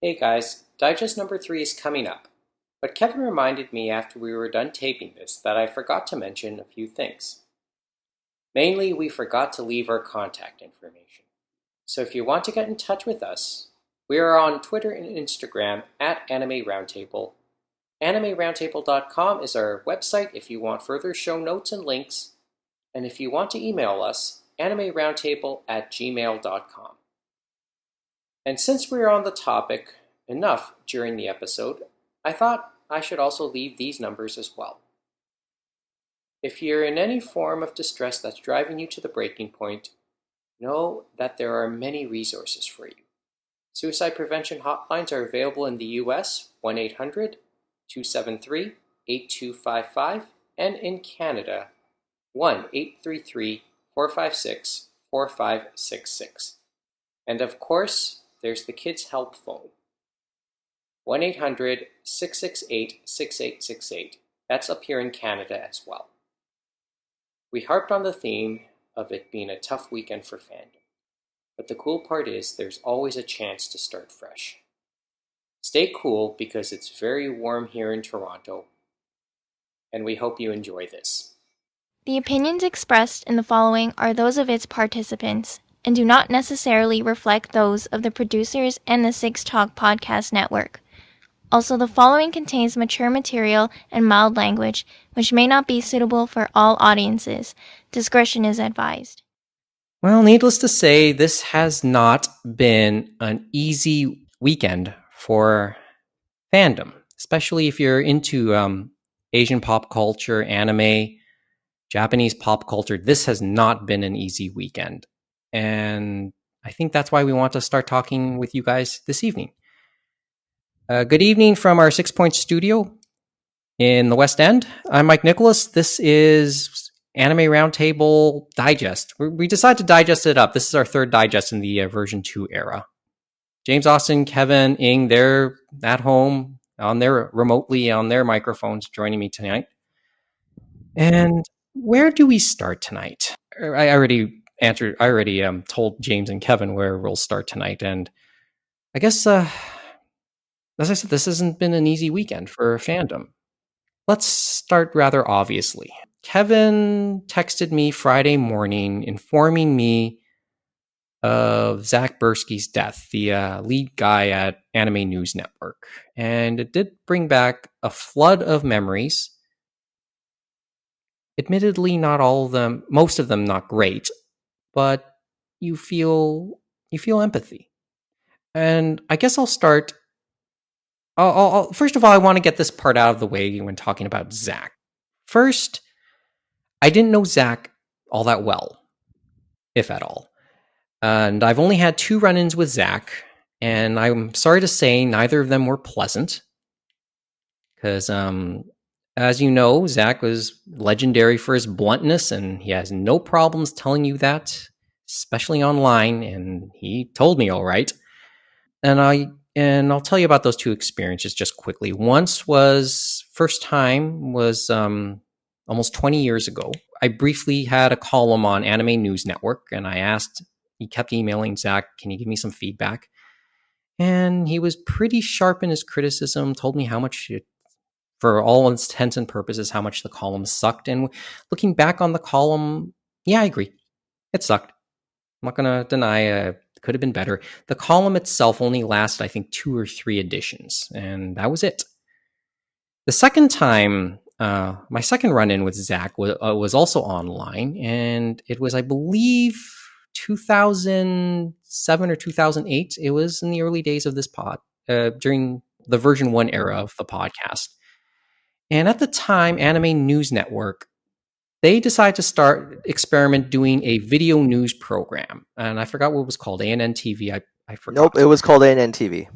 Hey guys, digest number 3 is coming up, but Kevin reminded me after we were done taping this that I forgot to mention a few things. Mainly, we forgot to leave our contact information. So if you want to get in touch with us, we are on Twitter and Instagram at Anime Roundtable. AnimeRoundtable.com is our website if you want further show notes and links, and if you want to email us, animeroundtable@gmail.com. And since we're on the topic enough during the episode, I thought I should also leave these numbers as well. If you're in any form of distress that's driving you to the breaking point, know that there are many resources for you. Suicide prevention hotlines are available in the US, 1-800-273-8255, and in Canada, 1-833-456-4566. And of course, there's the Kids Help phone, 1-800-668-6868. That's up here in Canada as well. We harped on the theme of it being a tough weekend for fandom, but the cool part is there's always a chance to start fresh. Stay cool because it's very warm here in Toronto, and we hope you enjoy this. The opinions expressed in the following are those of its participants and do not necessarily reflect those of the producers and the Six Talk Podcast Network. Also, the following contains mature material and mild language, which may not be suitable for all audiences. Discretion is advised. Well, needless to say, this has not been an easy weekend for fandom, especially if you're into Asian pop culture, anime, Japanese pop culture. This has not been an easy weekend. And I think that's why we want to start talking with you guys this evening. Good evening from our 6 Point studio in the West End. I'm Mike Nicolas. This is Anime Roundtable Digest. We decided to digest it up. This is our third digest in the version 2 era. James, Austin, Kevin, Ing, they're at home remotely on their microphones joining me tonight. And where do we start tonight? I already told James and Kevin where we'll start tonight. And I guess, as I said, this hasn't been an easy weekend for fandom. Let's start rather obviously. Kevin texted me Friday morning informing me of Zac Bertschy's death, the lead guy at Anime News Network. And it did bring back a flood of memories. Admittedly, not all of them, most of them not great, but you feel empathy. And I guess I'll start. First of all, I want to get this part out of the way when talking about Zac. First, I didn't know Zac all that well, if at all. And I've only had 2 run-ins with Zac, and I'm sorry to say neither of them were pleasant. Because, as you know, Zac was legendary for his bluntness, and he has no problems telling you that, especially online, and he told me all right. And I'll tell you about those 2 experiences just quickly. First time was almost 20 years ago. I briefly had a column on Anime News Network, and he kept emailing Zac, can you give me some feedback? And he was pretty sharp in his criticism, told me how much, for all intents and purposes, how much the column sucked. And looking back on the column, yeah, I agree. It sucked. I'm not going to deny it could have been better. The column itself only lasted, I think, 2 or 3 editions, and that was it. The second time, my second run-in with Zac was also online, and it was, I believe, 2007 or 2008. It was in the early days of this pod, during the version 1 era of the podcast. And at the time, Anime News Network, they decided to experiment doing a video news program. And I forgot what it was called, ANN TV. I forgot. Nope, it was called ANN TV.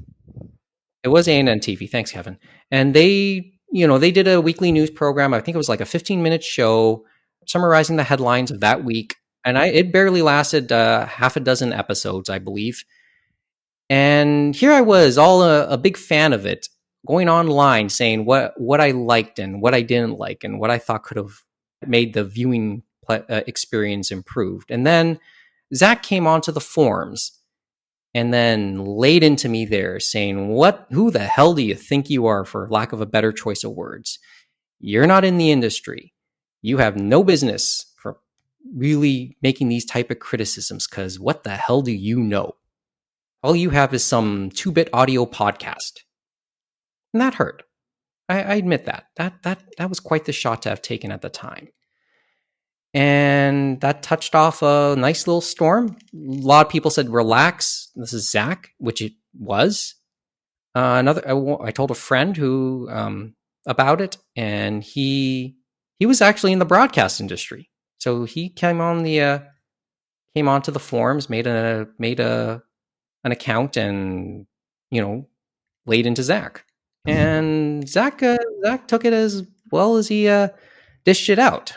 It was ANN TV. Thanks, Kevin. And they did a weekly news program. I think it was like a 15-minute show summarizing the headlines of that week. And it barely lasted half a dozen episodes, I believe. And here I was, all a big fan of it, going online saying what I liked and what I didn't like and what I thought could have made the viewing experience improved. And then Zac came onto the forums and then laid into me there saying, who the hell do you think you are, for lack of a better choice of words? You're not in the industry. You have no business for really making these type of criticisms, because what the hell do you know? All you have is some 2-bit audio podcast. And that hurt. I admit that. That was quite the shot to have taken at the time. And that touched off a nice little storm. A lot of people said, relax, this is Zac, which it was. I told a friend who about it, and he was actually in the broadcast industry. So he came onto the forums, made an account, and laid into Zac. And Zac took it as well as he dished it out.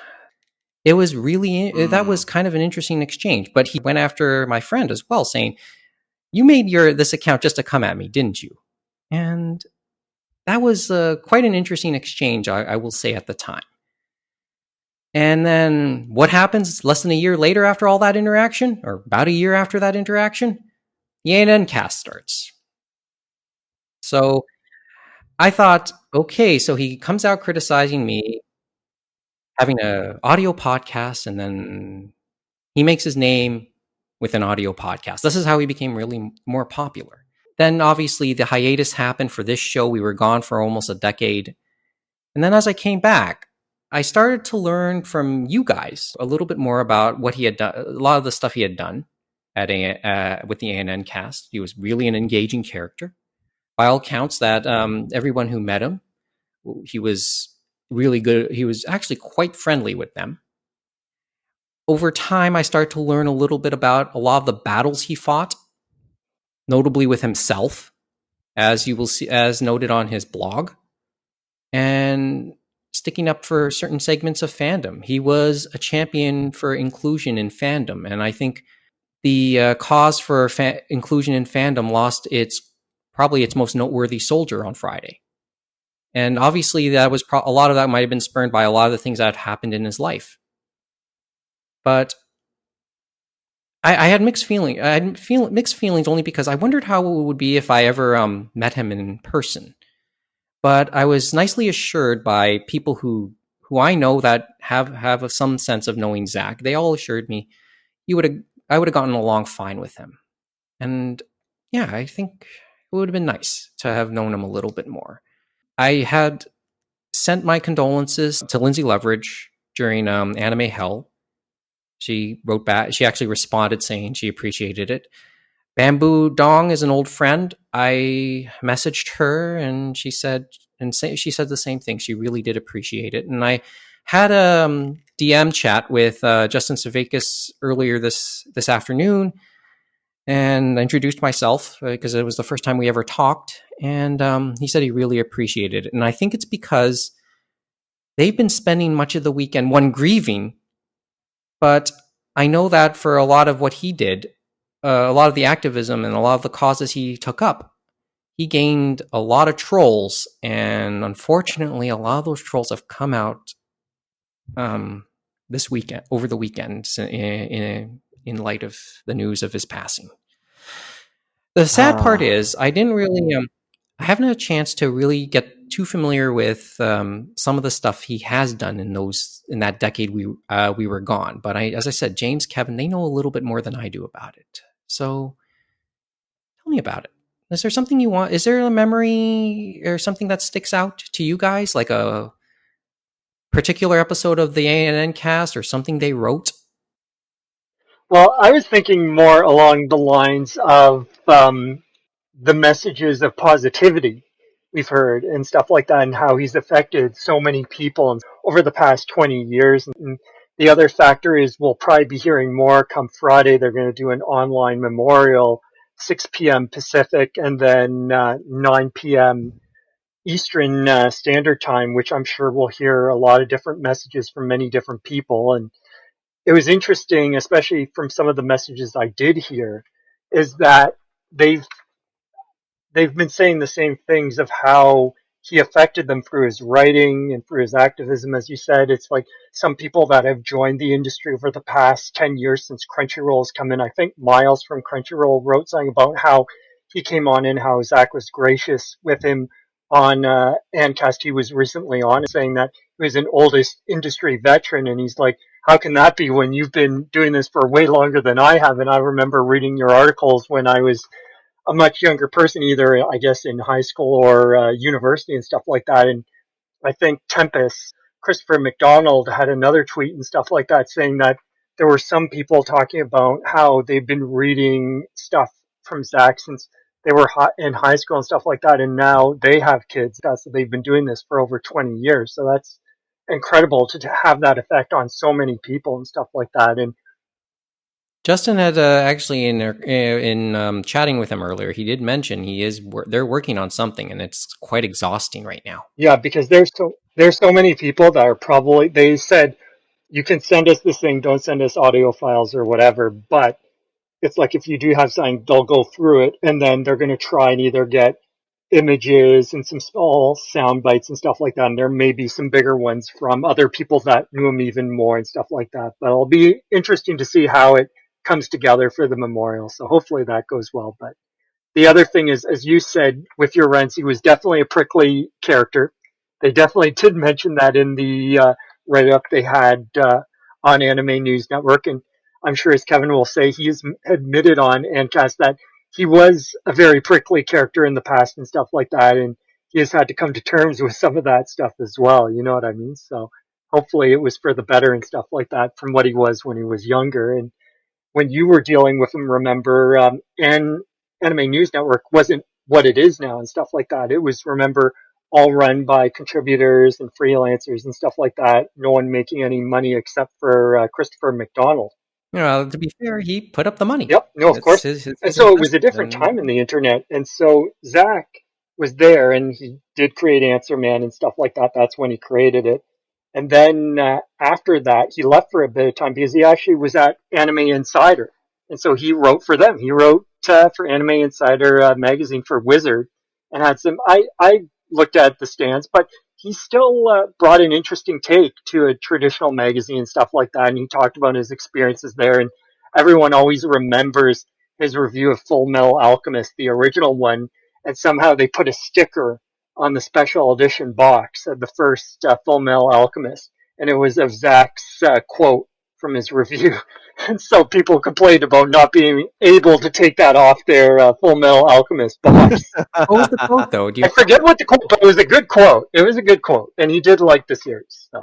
It was really that was kind of an interesting exchange. But he went after my friend as well, saying, "You made this account just to come at me, didn't you?" And that was quite an interesting exchange, I will say, at the time. And then what happens less than a year later after all that interaction, or about a year after that interaction? The ANN cast starts. So I thought, okay, so he comes out criticizing me, having an audio podcast, and then he makes his name with an audio podcast. This is how he became really more popular. Then obviously the hiatus happened for this show. We were gone for almost a decade. And then as I came back, I started to learn from you guys a little bit more about what he had done, a lot of the stuff he had done with the ANN cast. He was really an engaging character. By all counts, that everyone who met him, he was really good. He was actually quite friendly with them. Over time, I started to learn a little bit about a lot of the battles he fought, notably with himself, as you will see, as noted on his blog, and sticking up for certain segments of fandom. He was a champion for inclusion in fandom, and I think the cause for inclusion in fandom lost probably its most noteworthy soldier on Friday. And obviously, that was a lot of that might have been spurned by a lot of the things that had happened in his life. But I had mixed feelings. I had mixed feelings only because I wondered how it would be if I ever met him in person. But I was nicely assured by people who I know that have some sense of knowing Zac. They all assured me I would have gotten along fine with him. And yeah, I think it would have been nice to have known him a little bit more. I had sent my condolences to Lindsay Leverage during Anime Hell. She wrote back. She actually responded saying she appreciated it. Bamboo Dong is an old friend. I messaged her, and she said the same thing. She really did appreciate it. And I had a DM chat with Justin Savakis earlier this afternoon, and I introduced myself because it was the first time we ever talked. And he said he really appreciated it. And I think it's because they've been spending much of the weekend, one, grieving, but I know that for a lot of what he did, a lot of the activism and a lot of the causes he took up, he gained a lot of trolls, and unfortunately, a lot of those trolls have come out this weekend, over the weekend, in light of the news of his passing. The sad part is, I didn't really, I haven't had a chance to really get too familiar with some of the stuff he has done in that decade we were gone. But as I said, James, Kevin, they know a little bit more than I do about it. So tell me about it. Is there something you want? Is there a memory or something that sticks out to you guys, like a particular episode of the ANN cast or something they wrote? Well, I was thinking more along the lines of the messages of positivity we've heard and stuff like that, and how he's affected so many people over the past 20 years. And the other factor is we'll probably be hearing more come Friday. They're going to do an online memorial, 6 p.m. Pacific, and then 9 p.m. Eastern Standard Time, which I'm sure we'll hear a lot of different messages from many different people. And it was interesting, especially from some of the messages I did hear, is that they've been saying the same things of how he affected them through his writing and through his activism, as you said. It's like some people that have joined the industry over the past 10 years since Crunchyroll's come in. I think Miles from Crunchyroll wrote something about how he came on and how Zac was gracious with him on Ancast. He was recently on saying that he was an oldest industry veteran, and he's like, how can that be when you've been doing this for way longer than I have? And I remember reading your articles when I was a much younger person, either I guess in high school or university and stuff like that. And I think Tempest, Christopher McDonald had another tweet and stuff like that saying that there were some people talking about how they've been reading stuff from Zac since they were in high school and stuff like that, and now they have kids. So they've been doing this for over 20 years. So that's incredible to have that effect on so many people and stuff like that. And Justin had actually in chatting with him earlier, he did mention they're working on something, and it's quite exhausting right now. yeah, because there's so many people that are probably, they said you can send us this thing, don't send us audio files or whatever, but it's like if you do have something, they'll go through it and then they're going to try and either get images and some small sound bites and stuff like that. And there may be some bigger ones from other people that knew him even more and stuff like that. But it'll be interesting to see how it comes together for the memorial. So hopefully that goes well. But the other thing is, as you said, with your Rents, he was definitely a prickly character. They definitely did mention that in the write-up they had on Anime News Network. And I'm sure, as Kevin will say, he's admitted on Ancast that he was a very prickly character in the past and stuff like that. And he has had to come to terms with some of that stuff as well. You know what I mean? So hopefully it was for the better and stuff like that from what he was when he was younger. And when you were dealing with him, remember, and Anime News Network wasn't what it is now and stuff like that. It was, remember, all run by contributors and freelancers and stuff like that. No one making any money except for Christopher McDonald. To be fair, he put up the money. Yep, no, of It's course. his And so it was a investment, different time in the internet. And so Zac was there and he did create Answer Man and stuff like that. That's when he created it. And then after that, he left for a bit of time because he actually was at Anime Insider. And so he wrote for them. He wrote for Anime Insider magazine for Wizard and had some. I looked at the stands, but he still brought an interesting take to a traditional magazine and stuff like that. And he talked about his experiences there. And everyone always remembers his review of Full Metal Alchemist, the original one. And somehow they put a sticker on the special edition box of the first Full Metal Alchemist, and it was of Zac's quote from his review. And so people complained about not being able to take that off their Full Metal Alchemist box. What was the quote, though? I forget what the quote, but it was a good quote. It was a good quote, and he did like the series. So.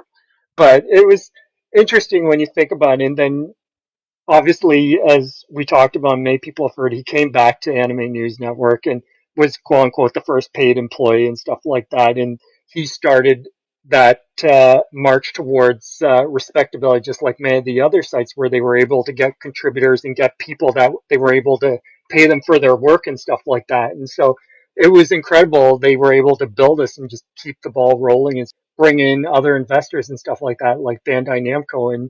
But it was interesting when you think about it. And then obviously, as we talked about, many people have heard, he came back to Anime News Network and was quote unquote the first paid employee and stuff like that. And he started that march towards respectability, just like many of the other sites where they were able to get contributors and get people that they were able to pay them for their work and stuff like that. And so it was incredible. They were able to build this and just keep the ball rolling and bring in other investors and stuff like that, like Bandai Namco, and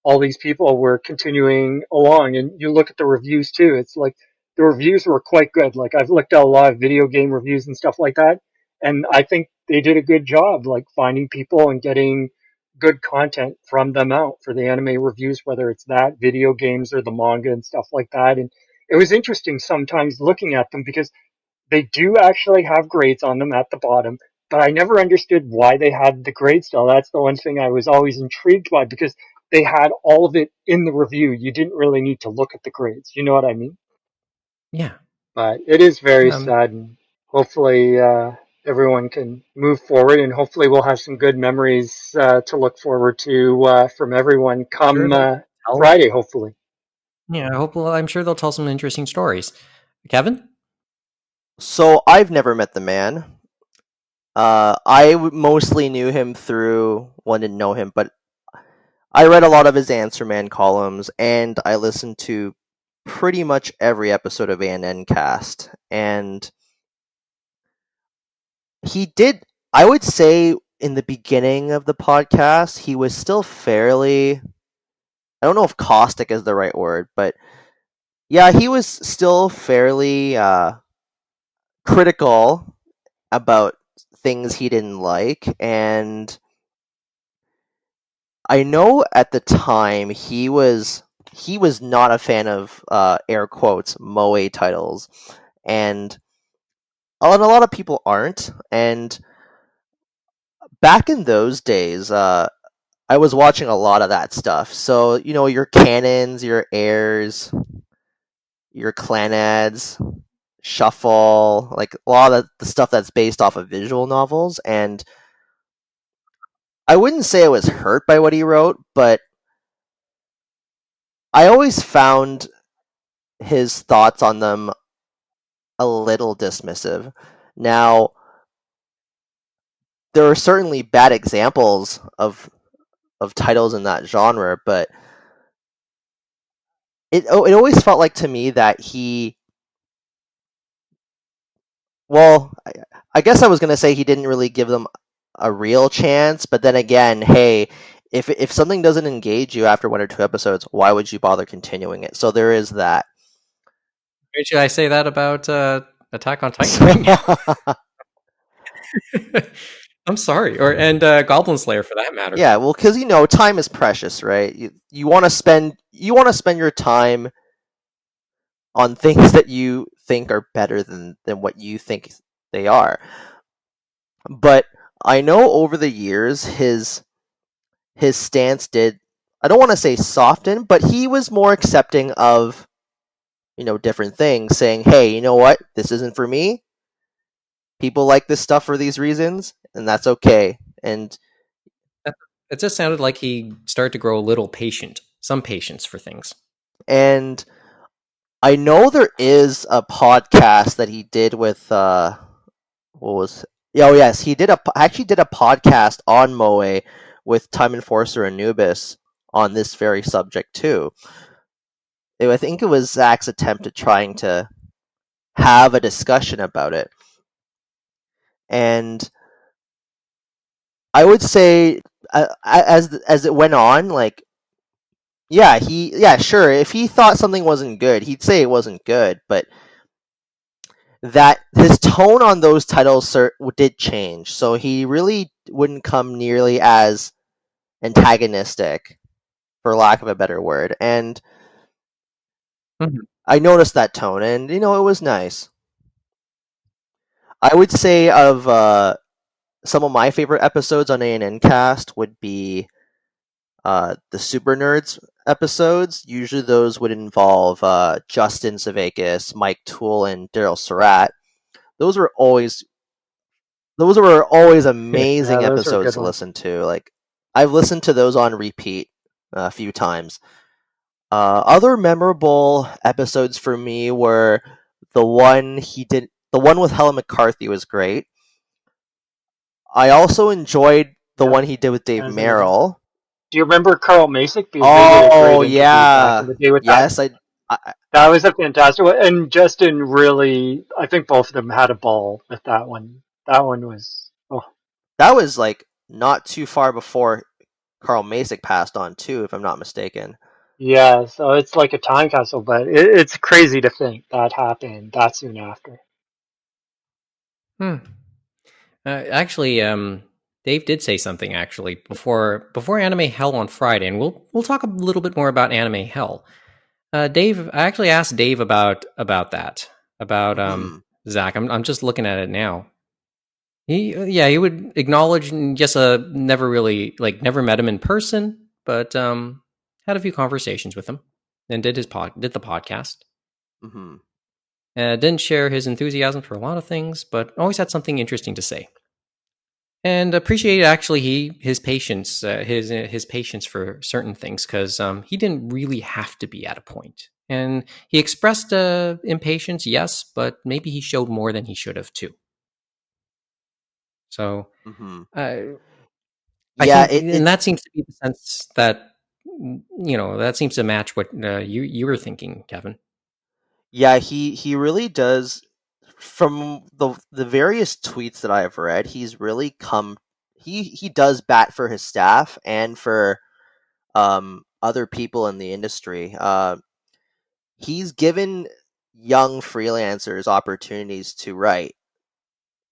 all these people were continuing along. And you look at the reviews too, it's like the reviews were quite good. Like I've looked at a lot of video game reviews and stuff like that, and I think they did a good job like finding people and getting good content from them out for the anime reviews, whether it's that, video games, or the manga and stuff like that. And it was interesting sometimes looking at them because they do actually have grades on them at the bottom, but I never understood why they had the grade still. That's the one thing I was always intrigued by because they had all of it in the review. You didn't really need to look at the grades. You know what I mean? Yeah. But it is very sad, and hopefully everyone can move forward, and hopefully we'll have some good memories to look forward to from everyone come Friday, hopefully. Yeah, I'm sure they'll tell some interesting stories. Kevin? So I've never met the man. I mostly knew him through, well, I didn't know him, but I read a lot of his Answer Man columns, and I listened to pretty much every episode of ANNcast. And he did, I would say, in the beginning of the podcast, he was still fairly, I don't know if caustic is the right word, but yeah, he was still fairly critical about things he didn't like, and I know at the time he was not a fan of air quotes moe titles, and a lot of people aren't. And back in those days, I was watching a lot of that stuff. So your canons, your airs, your clanads, shuffle, like a lot of the stuff that's based off of visual novels. And I wouldn't say I was hurt by what he wrote, but I always found his thoughts on them a little dismissive. Now, there are certainly bad examples of titles in that genre, but it always felt like to me that I guess I was going to say he didn't really give them a real chance, but then again, hey, if something doesn't engage you after one or two episodes, why would you bother continuing it? So there is that. Should I say that about Attack on Titan right now? I'm sorry, and Goblin Slayer for that matter. Yeah, well, because time is precious, right? You want to spend your time on things that you think are better than what you think they are. But I know over the years his stance did, I don't want to say soften, but he was more accepting of different things, saying, "Hey, you know what? This isn't for me. People like this stuff for these reasons, and that's okay." And it just sounded like he started to grow a little some patience for things. And I know there is a podcast that he did with what was oh yes, he actually did a podcast on Moe with Time Enforcer Anubis on this very subject too. I think it was Zach's attempt at trying to have a discussion about it. And I would say as it went on, like yeah, sure, if he thought something wasn't good, he'd say it wasn't good, but that his tone on those titles did change. So he really wouldn't come nearly as antagonistic, for lack of a better word. And I noticed that tone, and it was nice. I would say of some of my favorite episodes on ANN Cast would be the Super Nerds episodes. Usually those would involve Justin Savakis, Mike Toole, and Daryl Surratt. Those were always Yeah, amazing those were episodes good to ones. listen to. Like, I've listened to those on repeat a few times. Other memorable episodes for me were the one with Helen McCarthy was great. I also enjoyed the Yep. one he did with Dave As amazing. Merrill. Do you remember Carl Masick? Because they did a Oh great interview back in yeah, the day with that. yes, I That was a fantastic one. And Justin really, I think both of them had a ball with that one. That one was, oh, that was like not too far before Carl Masick passed on too, if I'm not mistaken. yeah. So it's like a time capsule, but it's crazy to think that happened that soon after. Hmm. Actually, Dave did say something actually before Anime Hell on Friday, and we'll talk a little bit more about Anime Hell. Dave, I actually asked Dave about that about Hmm. Zach. I'm just looking at it now. He would acknowledge and just never really never met him in person, but had a few conversations with him and did the podcast. Hmm. Didn't share his enthusiasm for a lot of things, but always had something interesting to say. And appreciated actually his patience, his patience for certain things, because he didn't really have to be at a point. And he expressed impatience, yes, but maybe he showed more than he should have too. So Hmm. I Yeah, think, and that seems to be the sense that that seems to match what you were thinking, Kevin. yeah, he really does. From the various tweets that I have read, he's really come. He does bat for his staff and for other people in the industry. He's given young freelancers opportunities to write,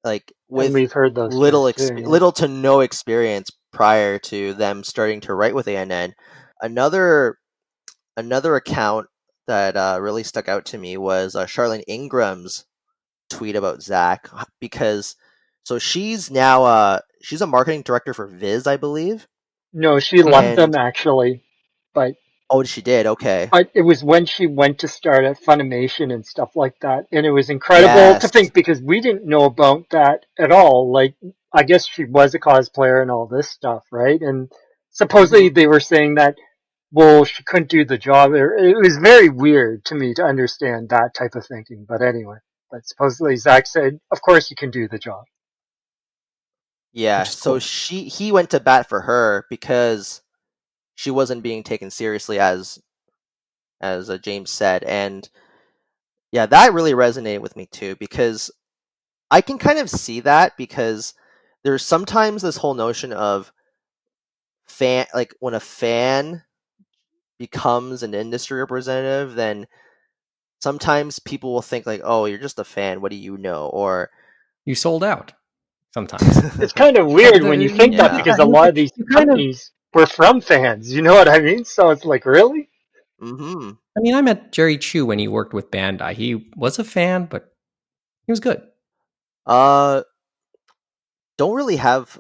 like And with we've heard those things too. Yeah. little to no experience prior to them starting to write with ANN. Another account that really stuck out to me was Charlene Ingram's tweet about Zac, because so she's now she's a marketing director for Viz, I believe. No, she left Mhm. them And actually, but oh, she did. Okay. it was when she went to start at Funimation and stuff like that, and it was incredible to Yes. think because we didn't know about that at all. Like, I guess she was a cosplayer and all this stuff, right? And supposedly Hmm. they were saying that, well, she couldn't do the job. It was very weird to me to understand that type of thinking. But anyway, but supposedly Zach said, of course you can do the job. Yeah. Which is So cool. he went to bat for her because she wasn't being taken seriously, as James said, and yeah, that really resonated with me too, because I can kind of see that, because there's sometimes this whole notion of fan, like when a fan becomes an industry representative, then sometimes people will think like, "Oh, you're just a fan. What do you know?" Or You sold out sometimes. It's kind of But weird when you think that yeah. because a lot of these you kind of. companies were from fans. You know what I mean? So it's like, really? Hmm. I mean, I met Jerry Chu when he worked with Bandai. He was a fan, but he was good. Uh, don't really have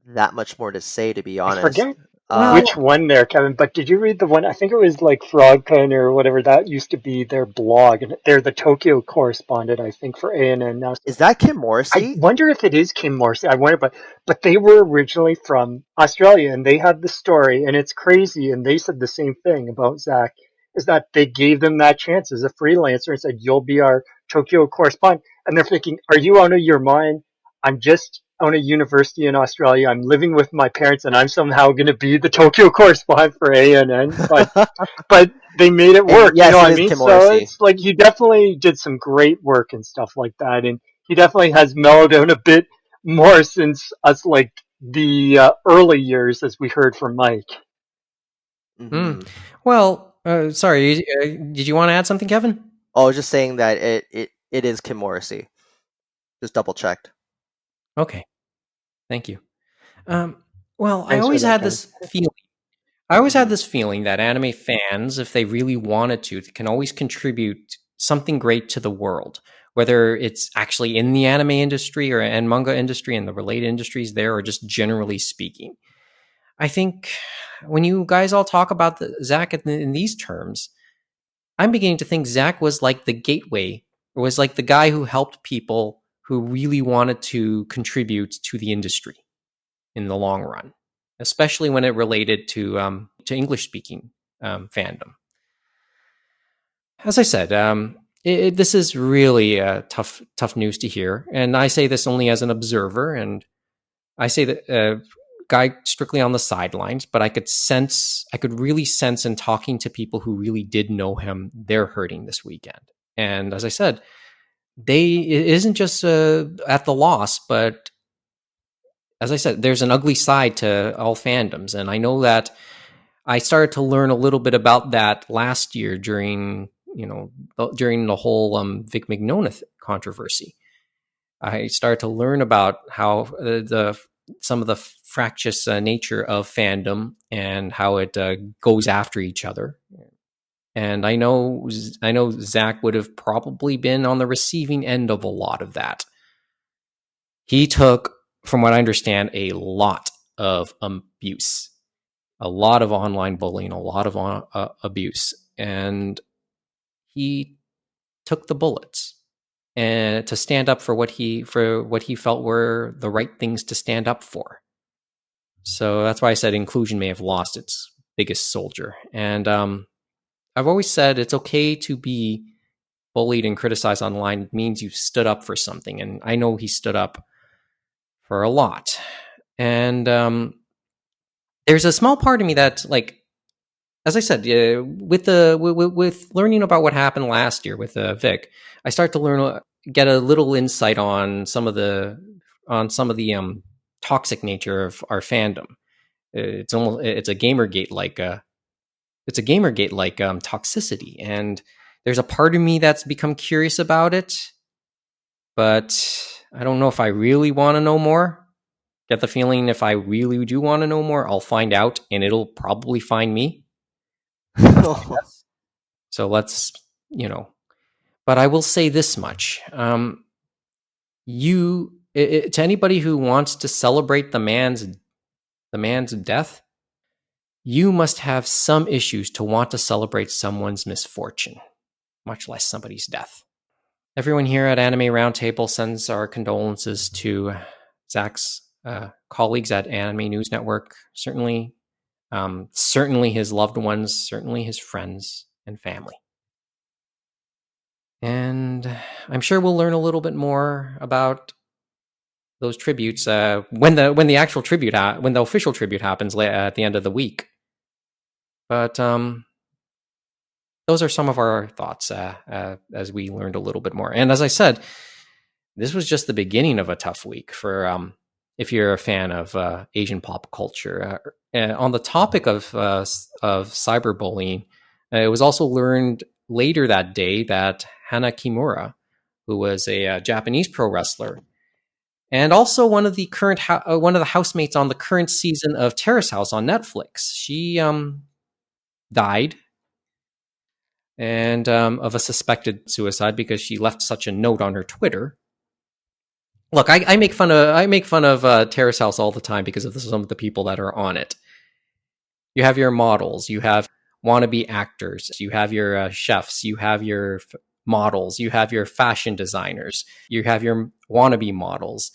that much more to say, to be I honest. forget Uh, which Well, one there, Kevin, but did you read the one? I think it was like Frogpen or whatever. That used to be their blog, and they're the Tokyo correspondent, I think, for ANN now. is that Kim I Morrissey? wonder if it is Kim Morrissey. I wonder, but they were originally from Australia, and they had the story, and it's crazy. And they said the same thing about Zach, is that they gave them that chance as a freelancer and said, "You'll be our Tokyo correspondent." And they're thinking, "Are you out of your mind? I'm just on a university in Australia. I'm living with my parents, and I'm somehow going to be the Tokyo correspondent for ANN." But they made it And work. You know yes, what it I is mean? Kim So Morrissey. it's like he definitely did some great work and stuff like that, and he definitely has mellowed down a bit more since us like the early years, as we heard from Mike. mm. Hmm. Well, sorry. Did you want to add something, Kevin? Oh, I was just saying that it is Kim Morrissey. Just double checked. Okay, thank you. Um, well, I Thanks for always that, had Kevin. this feeling. I always had Hmm. this feeling that anime fans, if they really wanted to, can always contribute something great to the world, whether it's actually in the anime industry or and manga industry and the related industries there, or just generally speaking. I think when you guys all talk about Zach in these terms, I'm beginning to think Zach was like the gateway, or was like the guy who helped people who really wanted to contribute to the industry in the long run, especially when it related to English speaking fandom. As I said, this is really tough news to hear, and I say this only as an observer, and I say that guy strictly on the sidelines, but I could really sense in talking to people who really did know him, they're hurting this weekend. And as I said, it isn't just at the loss, but as I said, there's an ugly side to all fandoms, and I know that I started to learn a little bit about that last year during the whole Vic Mignogna controversy. I started to learn about how the some of the fractious nature of fandom and how it goes after each other. And I know Zach would have probably been on the receiving end of a lot of that. He took, from what I understand, a lot of abuse, a lot of online bullying, a lot of abuse, and he took the bullets and to stand up for what he felt were the right things to stand up for. So that's why I said inclusion may have lost its biggest soldier. And I've always said it's okay to be bullied and criticized online. It means you stood up for something, and I know he stood up for a lot. And there's a small part of me that, like, as I said, with learning about what happened last year with Vic, I start to get a little insight on some of the toxic nature of our fandom. It's a gamergate like toxicity, and there's a part of me that's become curious about it, but I don't know if I really want to know more. Get the feeling if I really do want to know more, I'll find out, and it'll probably find me. That's my guess. So let's, but I will say this much. To anybody who wants to celebrate the man's death, you must have some issues to want to celebrate someone's misfortune, much less somebody's death. Everyone here at Anime Roundtable sends our condolences to Zac's colleagues at Anime News Network. Certainly his loved ones, certainly his friends and family. And I'm sure we'll learn a little bit more about those tributes when the official tribute happens at the end of the week. But those are some of our thoughts as we learned a little bit more. And as I said, this was just the beginning of a tough week for if you're a fan of Asian pop culture. On the topic of cyberbullying, it was also learned later that day that Hana Kimura, who was a Japanese pro wrestler, and also one of the housemates on the current season of Terrace House on Netflix, she died and of a suspected suicide because she left such a note on her Twitter. Look, I make fun of Terrace House all the time because of some of the people that are on it. You have your models, you have wannabe actors, you have your chefs, you have your models, you have your fashion designers, you have your wannabe models,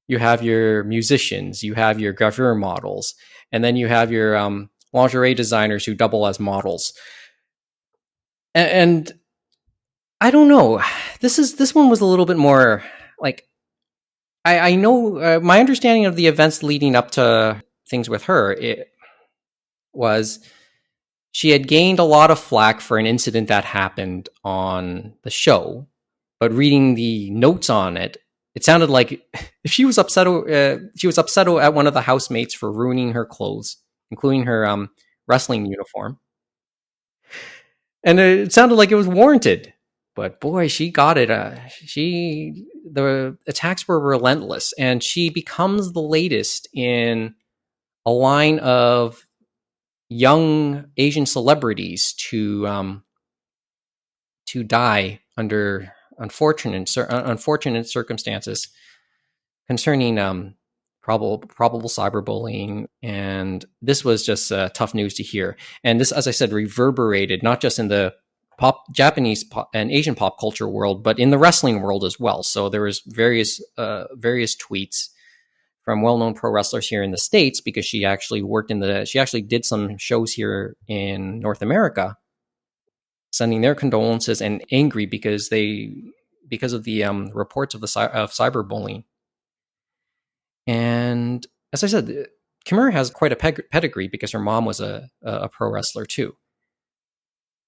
you have your musicians, you have your gravure models, and then you have your lingerie designers who double as models. And I don't know. This one was a little bit more like I know my understanding of the events leading up to things with her. It was she had gained a lot of flack for an incident that happened on the show, but reading the notes on it, it sounded like she was upset. She was upset at one of the housemates for ruining her clothes, including her wrestling uniform, and it sounded like it was warranted. But boy, she got it. The attacks were relentless, and she becomes the latest in a line of young Asian celebrities to die under unfortunate circumstances concerning probable cyberbullying. And this was just tough news to hear. And this, as I said, reverberated not just in the Japanese and Asian pop culture world, but in the wrestling world as well. So there was various tweets from well-known pro wrestlers here in the States, because she actually did some shows here in North America, sending their condolences and angry because of the reports of cyberbullying. And as I said, Kimura has quite a pedigree because her mom was a pro wrestler too.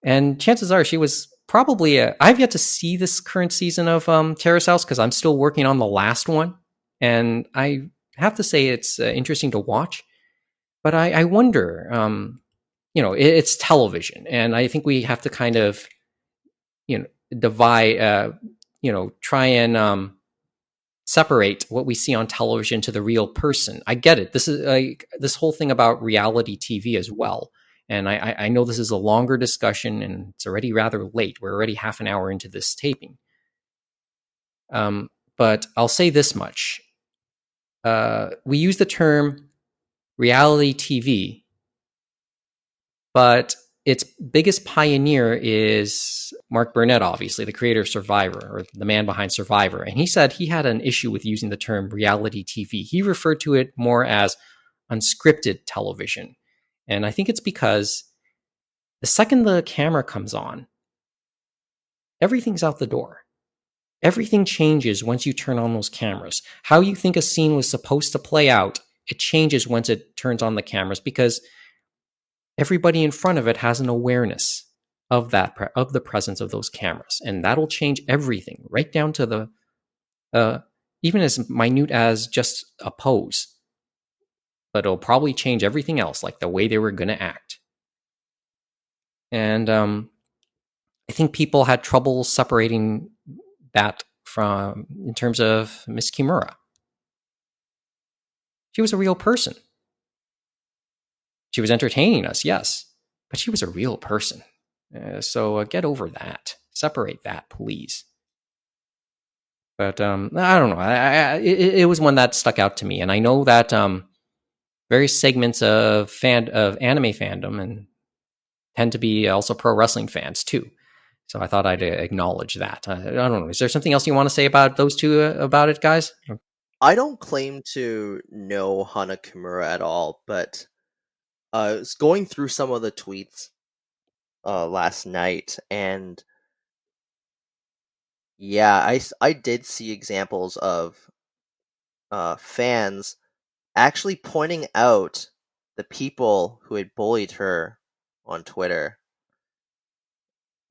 And chances are she was probably I've yet to see this current season of Terrace House because I'm still working on the last one. And I have to say it's interesting to watch. But I wonder, it's television. And I think we have to kind of, divide, try and separate what we see on television to the real person. I get it. This is like this whole thing about reality TV as well. And I know this is a longer discussion and it's already rather late. We're already half an hour into this taping. But I'll say this much. We use the term reality TV, but its biggest pioneer is Mark Burnett, obviously, the creator of Survivor, or the man behind Survivor. And he said he had an issue with using the term reality TV. He referred to it more as unscripted television. And I think it's because the second the camera comes on, everything's out the door. Everything changes once you turn on those cameras. How you think a scene was supposed to play out, it changes once it turns on the cameras, because everybody in front of it has an awareness of the presence of those cameras, and that'll change everything, right down to the even as minute as just a pose. But it'll probably change everything else, like the way they were going to act. And I think people had trouble separating that from in terms of Miss Kimura. She was a real person. She was entertaining us, yes, but she was a real person. So get over that. Separate that, please. But I don't know. It was one that stuck out to me, and I know that various segments of anime fandom and tend to be also pro wrestling fans too. So I thought I'd acknowledge that. I don't know. Is there something else you want to say about those two about it, guys? I don't claim to know Hana Kimura at all, but I was going through some of the tweets last night, and yeah, I did see examples of fans actually pointing out the people who had bullied her on Twitter.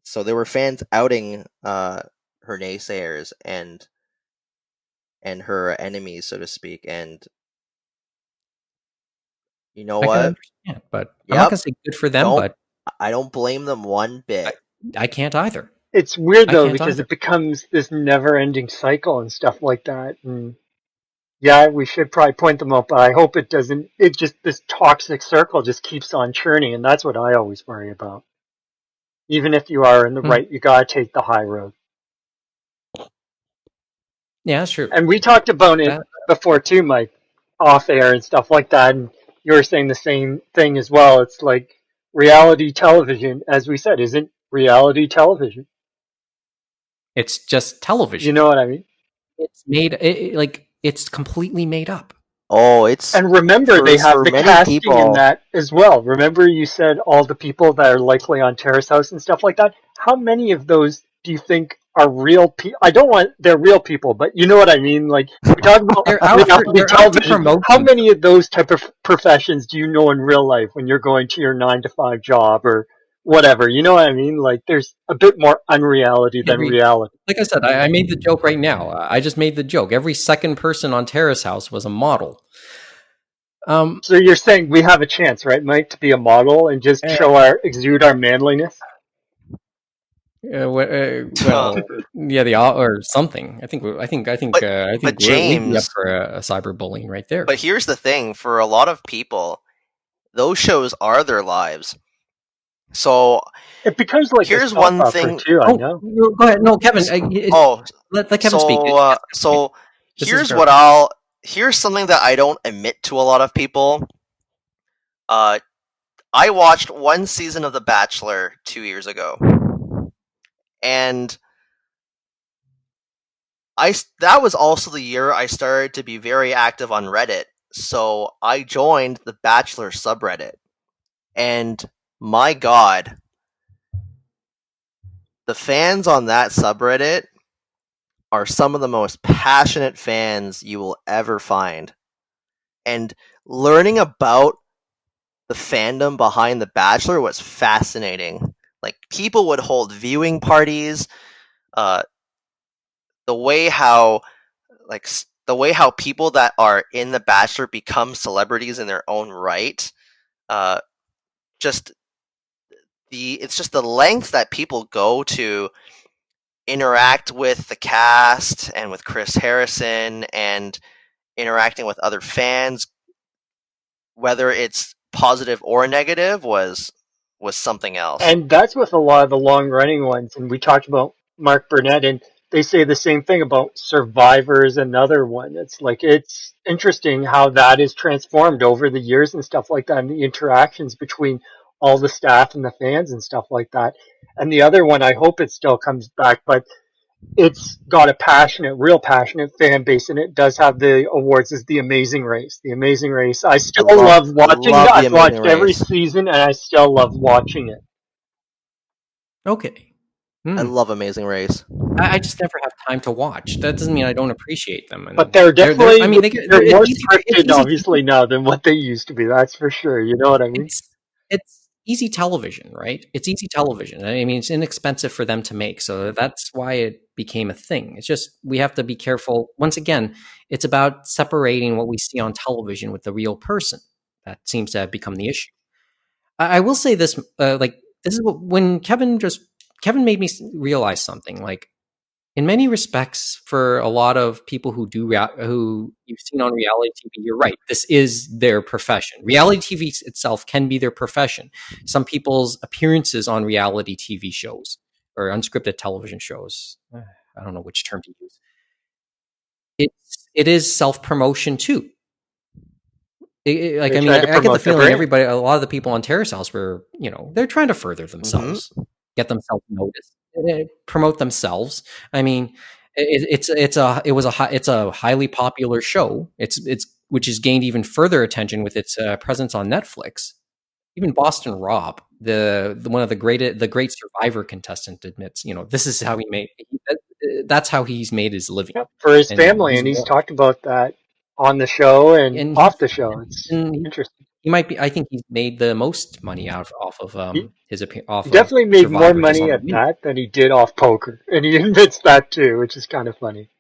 So there were fans outing her naysayers and her enemies, so to speak. And you know I can what? understand, but I'm not Yep. going to say good for them, Don't but I don't blame them one bit. I can't either. It's weird I though can't because either. it becomes this never-ending cycle and stuff like that. And yeah, we should probably point them out, but I hope it doesn't. It just this toxic circle just keeps on churning, and that's what I always worry about. Even if you are in the Hmm. right, you gotta take the high road. Yeah, that's true. And we talked about it That before too, Mike, off air and stuff like that. And you were saying the same thing as well. It's like reality television, as we said, isn't reality television. it's just You television. know what I mean? It's like it's completely made up. Oh, it's And remember, they have for the many casting in people. that as well. Remember, you said all the people that are likely on Terrace House and stuff like that. How many of those do you think are real people? I don't want they're real people, but you know what I mean. Like we talk about reality They're out to television. promote How themselves. many of those type of professions do you know in real life when you're going to your 9 to 5 job or whatever? You know what I mean? Like there's a bit more unreality than reality. Like I said, I made the joke right now. I just made the joke. Every second person on Terrace House was a model. So you're saying we have a chance, right, Mike, to be a model and just eh, show exude our manliness? well, yeah, or something. but I think we'd be up James, for a cyberbullying right there. but here's the thing: for a lot of people, those shows are their lives. So It becomes like a here's soap one opera thing. too. I Oh, know. no, go ahead. No, Kevin. Oh, Let Kevin speak. He has a good point. so This is here's fair. here's something that I don't admit to a lot of people. I watched one season of The Bachelor 2 years ago, and that was also the year I started to be very active on Reddit. So I joined the Bachelor subreddit, and my God, the fans on that subreddit are some of the most passionate fans you will ever find. And learning about the fandom behind The Bachelor was fascinating. Like, people would hold viewing parties. Uh, the way how people that are in The Bachelor become celebrities in their own right. Uh, just it's just the lengths that people go to interact with the cast and with Chris Harrison and interacting with other fans, whether it's positive or negative, was something else. And that's with a lot of the long running ones. And we talked about Mark Burnett, and they say the same thing about Survivor is another one. It's like it's interesting how that is transformed over the years and stuff like that, and the interactions between all the staff and the fans and stuff like that. And the other one, I hope it still comes back, but it's got a real passionate fan base, and it does have the awards. Is The Amazing Race? The Amazing Race. I still love I watching it. love The I've Amazing watched every Race. season, and I still love watching it. Okay. I Hmm. love Amazing Race. I just never have time to watch. That doesn't mean I don't appreciate them. But And they're they're I definitely mean, they're more it's scripted, easy. obviously now than what they used to be. That's for sure. You know what I mean? It's easy television, right? It's easy television. I mean, it's inexpensive for them to make, so that's why it became a thing. It's just we have to be careful. Once again, it's about separating what we see on television with the real person. That seems to have become the issue. I will say this, like this is what when Kevin made me realize something. Like in many respects, for a lot of people who who you've seen on reality TV, you're right. This is their profession. Reality TV itself can be their profession. Some people's appearances on reality TV shows or unscripted television shows. I don't know which term to use. It is self promotion too. Like, They I mean, tried to I get the promote their feeling brand. everybody, a lot of the people on Terrace House were, they're trying to further Mm-hmm. themselves, get themselves noticed, promote themselves. I mean, it's a highly popular show. It's which has gained even further attention with its presence on Netflix. Even Boston Rob, the one of the great Survivor contestant, admits, this is how he made. That's how he's made his living, Yep, for his and family, and he's talked about that on the show and and off the show. It's and interesting. he might be. I think he's made the most money out off of He, off he of definitely made more Survivor. Just money on the at win. that than he did off poker, and he admits that too, which is kind of funny.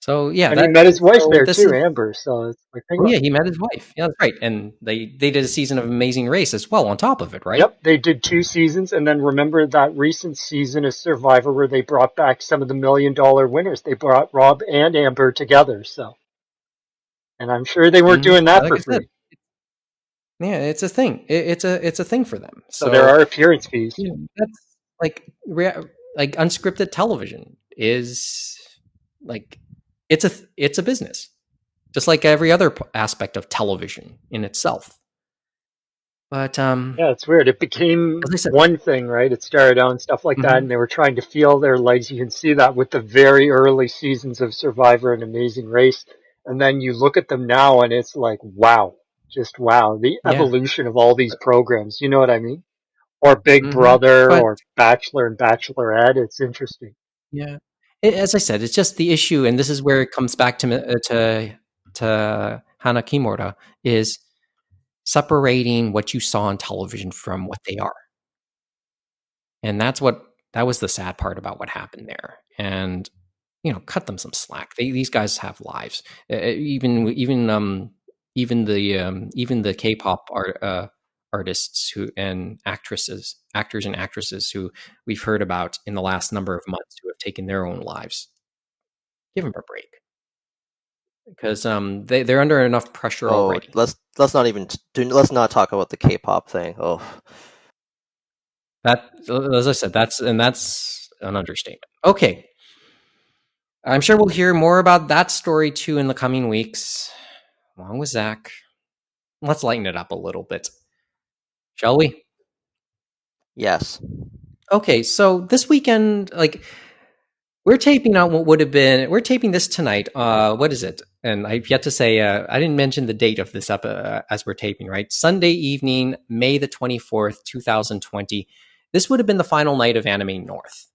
So yeah, And he that met his wife so there this too, is. Amber. So it's like, Oh yeah, he met his wife. Yeah, that's right. And they did a season of Amazing Race as well on top of it, right? yep, they did 2 seasons, and then remember that recent season of Survivor where they brought back some of the $1 million winners. They brought Rob and Amber together. So, and I'm sure they weren't doing that Like for I said, free. yeah, it's a thing. It's a thing for them. So there So are appearance fees. that's like like unscripted television is like it's a business, just like every other aspect of television in itself. But Yeah, it's weird. It as became I said, one thing, right? It started out and stuff like that, and mhm, they were trying to feel their legs. You can see that with the very early seasons of Survivor and Amazing Race. And then you look at them now, and it's like, wow, just wow. The yeah, evolution of all these programs. You know what I mean? Or Big Brother but or Bachelor and Bachelorette. It's interesting. yeah, as I said, it's just the issue, and this is where it comes back to Hana Kimura, is separating what you saw on television from what they are, and that was the sad part about what happened there. And cut them some slack. These guys have lives. Even the K-pop artists who and actors and actresses who we've heard about in the last number of months who have taken their own lives. Give them a break because they're under enough pressure Oh, already. let's not even let's not talk about the K-pop thing. Oh, That, as I said, that's an understatement. Okay, I'm sure we'll hear more about that story too in the coming weeks, along with Zach. Let's lighten it up a little bit, shall we? yes. Okay, so this weekend, like we're taping this tonight. What is it? And I've yet to say. I didn't mention the date of this up as we're taping. Right, Sunday evening, May the 24th, 2020. This would have been the final night of Anime North,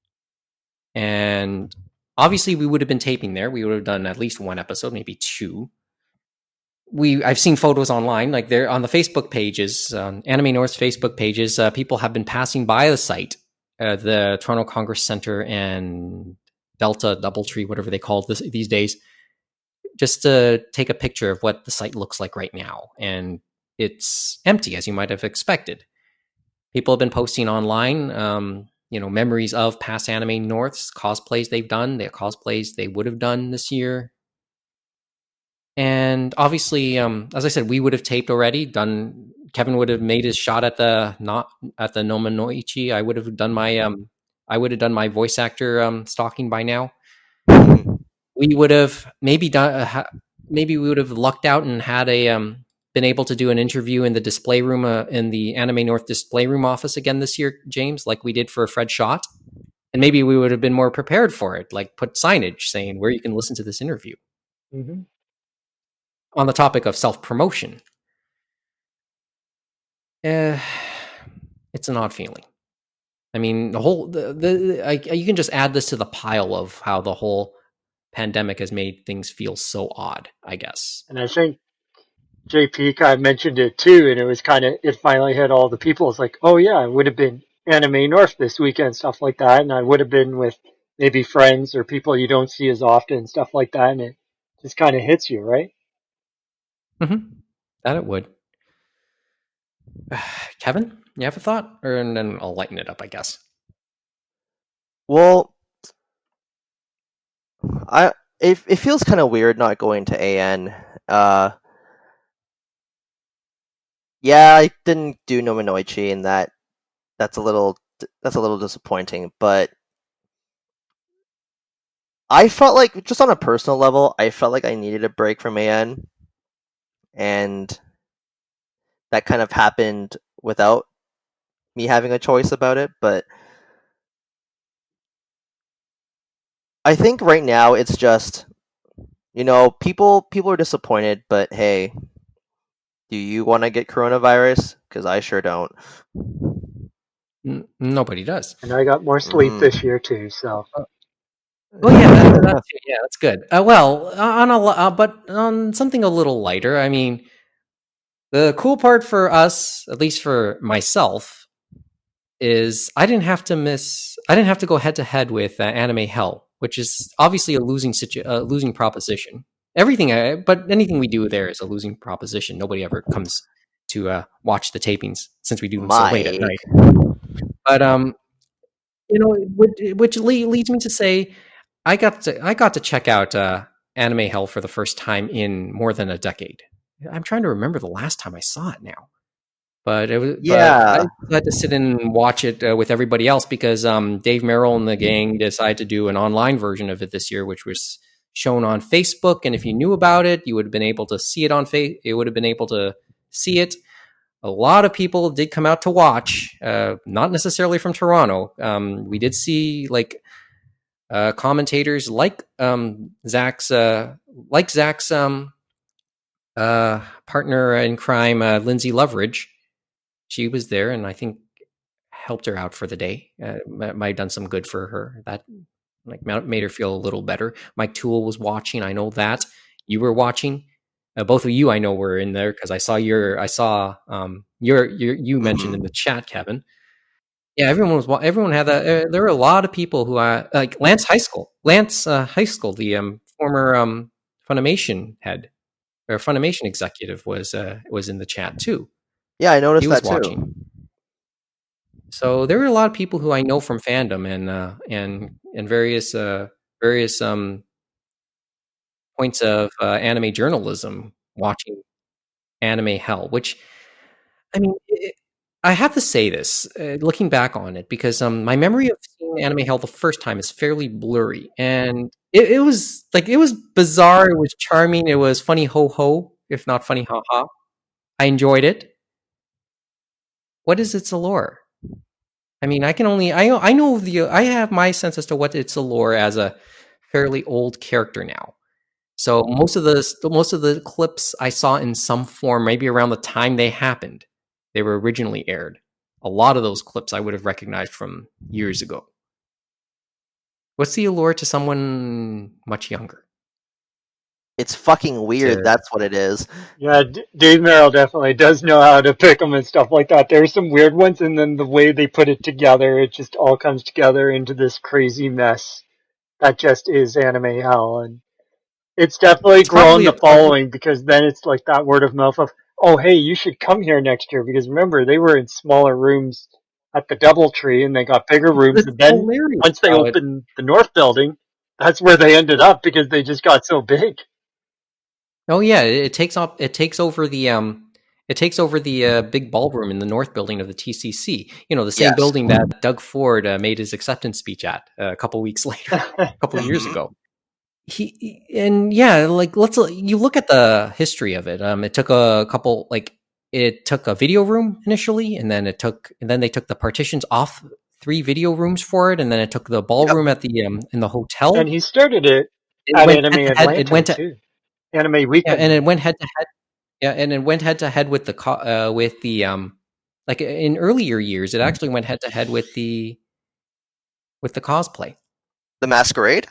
and obviously we would have been taping there. We would have done at least one episode, maybe two. I've seen photos online, like they're on the Facebook pages, Anime North's Facebook pages. People have been passing by the site, the Toronto Congress Center and Delta DoubleTree, whatever they call this these days, just to take a picture of what the site looks like right now. And it's empty, as you might have expected. People have been posting online, memories of past Anime Norths, cosplays they've done, the cosplays they would have done this year, and obviously, as I said, we would have taped already. Done. Kevin would have made his shot at the not at the Nomanoichi. I would have done my voice actor stalking by now. We would have maybe done. Maybe we would have lucked out and had a been able to do an interview in the display room in the Anime North display room office again this year, James, like we did for Fred Shot. And maybe we would have been more prepared for it, like put signage saying where you can listen to this interview Hmm. on the topic of self promotion. Eh, it's an odd feeling. I mean, the whole you can just add this to the pile of how the whole pandemic has made things feel so odd, I guess. And I think JP kind of mentioned it too, and it was kind of, it finally hit all the people. It's like, oh yeah, I would have been Anime North this weekend, stuff like that, and I would have been with maybe friends or people you don't see as often, stuff like that, and it just kind of hits you, right? That it would. Kevin, you have a thought? And then I'll lighten it up, I guess. Well, it feels kind of weird not going to AN. Yeah, I didn't do Nominoichi, and that's a little disappointing. But I felt like, just on a personal level, I felt like I needed a break from AN, and that kind of happened without me having a choice about it. But I think right now it's just, people are disappointed, but hey, do you want to get coronavirus? Because I sure don't. Nobody does. And I got more sleep Mm. this year too, so. Oh yeah, that's good. Well, but on something a little lighter. I mean, the cool part for us, at least for myself, is I didn't have to go head to head with Anime Hell, which is obviously a losing proposition. But anything we do there is a losing proposition. Nobody ever comes to watch the tapings since we do them so late at Mike. night. But which leads me to say, I got to check out Anime Hell for the first time in more than a decade. I'm trying to remember the last time I saw it now, but I Yeah. had to sit in and watch it with everybody else because Dave Merrill and the gang decided to do an online version of it this year, which was shown on Facebook. And if you knew about it, you would have been able to see it on You would have been able to see it. A lot of people did come out to watch, not necessarily from Toronto. We did see commentators Zach's partner in crime, Lindsay Loveridge. She was there, and I think helped her out for the day. Might have done some good for her. That made her feel a little better. Mike Toole was watching. I know that you were watching. Both of you, I know, were in there because I saw you mentioned Hmm. in the chat, Kevin. Yeah, everyone had that. There were a lot of people who like Lance High School, the former Funimation head or Funimation executive was in the chat too. Yeah, I He noticed was that watching. too. So there were a lot of people who I know from fandom and various points of anime journalism watching Anime Hell, which I mean, I have to say this, looking back on it, because my memory of seeing Anime Hell the first time is fairly blurry, and it was bizarre, it was charming, it was funny ho ho, if not funny ha ha. I enjoyed it. What is its allure? I mean, I know I have my sense as to what its allure as a fairly old character now. So most of the clips I saw in some form, maybe around the time they were originally aired. A lot of those clips I would have recognized from years ago. What's the allure to someone much younger? It's fucking weird. To That's what it is. Yeah, Dave Merrill definitely does know how to pick them and stuff like that. There's some weird ones, and then the way they put it together, it just all comes together into this crazy mess that just is anime hell. And it's definitely it's grown probably the a pleasant. following because then it's like that word of mouth of, oh, hey, you should come here next year. Because remember, they were in smaller rooms at the Doubletree and they got bigger rooms. It's And then hilarious once they how it. opened the North Building, that's where they ended up because they just got so big. Oh yeah, it takes off. It takes over the big ballroom in the north building of the TCC. You know, the same Yes. building that Doug Ford made his acceptance speech at a couple weeks later, a couple years Hmm. ago. And yeah, like let's you look at the history of it. It took a couple it took a video room initially, and then they took the partitions off three video rooms for it, and then it took the Yep. ballroom at the in the And hotel. he started it It at went Anime head to head. Atlanta too. Anime Yeah, Weekend. and it went head to head. Yeah, and it went head to head with with the like in earlier years, it actually went head to head with the cosplay. The Masquerade.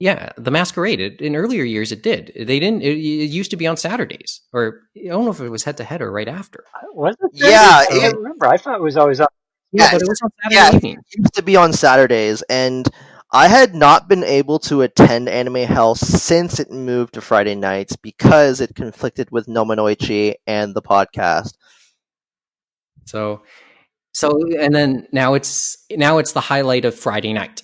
Yeah, the masquerade. In earlier years, it did. They didn't. It used to be on Saturdays, or I don't know if it was head to head or right after. Was it Saturdays? Yeah. I So can't remember. I thought it was always up. yeah, Yes. but it was on Saturday Yes. evening. It used to be on Saturdays, and I had not been able to attend Anime Hell since it moved to Friday nights because it conflicted with Nominoichi and the podcast. So and then now it's the highlight of Friday night.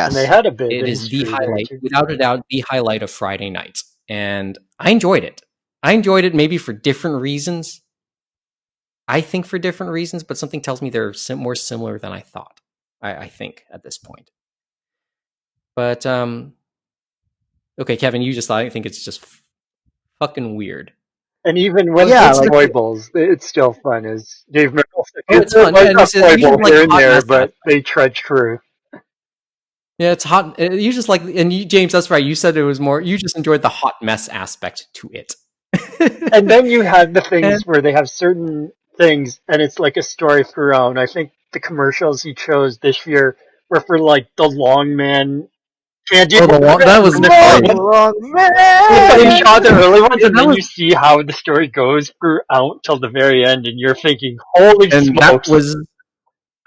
And they Yes. had a bit It of is the history there highlight, too. without a doubt, the highlight of Friday nights. And I enjoyed it. I enjoyed it maybe for different reasons. I think for different reasons, but something tells me they're more similar than I thought. I think at this point. But okay, Kevin, you just I think it's just fucking weird. And even when Yeah, there's like foibles, it's still fun. As Dave Merrill said, Oh, it's there fun. Yeah, was and a you just foible like here the and hot there, mess but aspect. they trudged through. Yeah, it's hot. You just like, and you, James, that's right. You said it was more. You just enjoyed the hot mess aspect to it. And then you have the things And where they have certain things, and it's like a story of their own. I think the commercials he chose this year were for like the long man candy oh, that was and the short great. one. wrong But he man. shot the early ones, Yeah, and that then was, you see how the story goes throughout till the very end, and you're thinking, "Holy and that smokes!" was